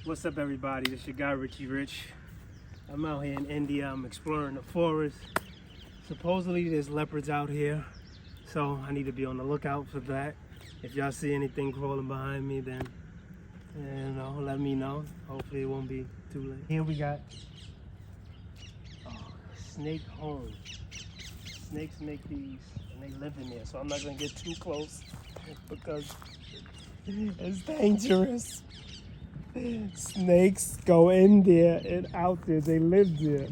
What's up, everybody? This your guy Richie Rich. I'm out here in India. I'm exploring the forest. Supposedly there's leopards out here, so I need to be on the lookout for that. If y'all see anything crawling behind me, then let me know. Hopefully it won't be too late. Here we got snake home. Snakes make these and they live in there, so I'm not gonna get too close because it's dangerous. Snakes go in there and out there. They live there.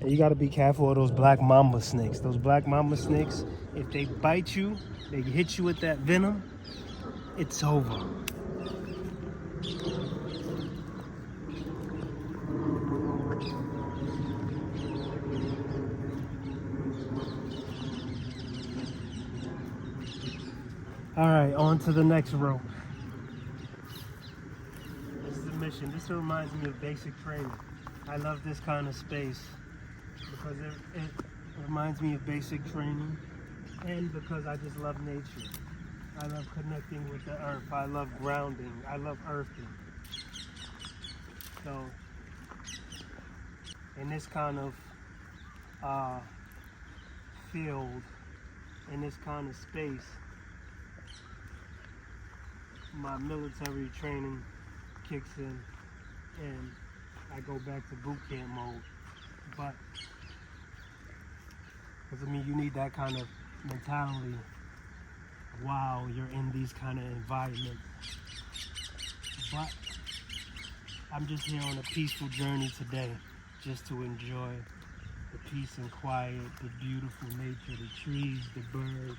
And you gotta be careful of those black mamba snakes. Those black mamba snakes, if they bite you, they hit you with that venom, it's over. All right, on to the next rope. This is a mission. This reminds me of basic training. I love this kind of space because it reminds me of basic training, and because I just love nature. I love connecting with the earth. I love grounding. I love earthing. So in this kind of field, in this kind of space, my military training kicks in and I go back to boot camp mode. But because you need that kind of mentality while you're in these kind of environments. But I'm just here on a peaceful journey today, just to enjoy the peace and quiet, the beautiful nature, the trees, the birds,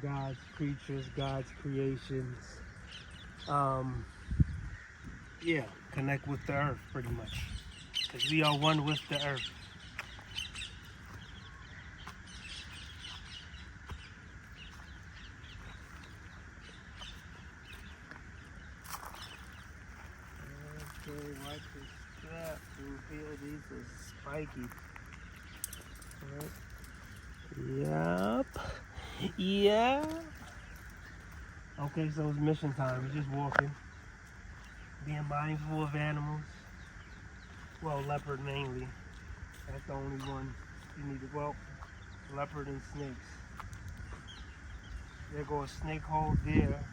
God's creatures, God's creations. Yeah, connect with the earth pretty much, because we are one with the earth. Okay, watch the strap through here. These are spiky. Right. Yep. Yeah. Okay, so it's mission time. We're just walking. Being mindful of animals. Well, leopard mainly. That's the only one you need to, well, leopard and snakes. There goes a snake hole there.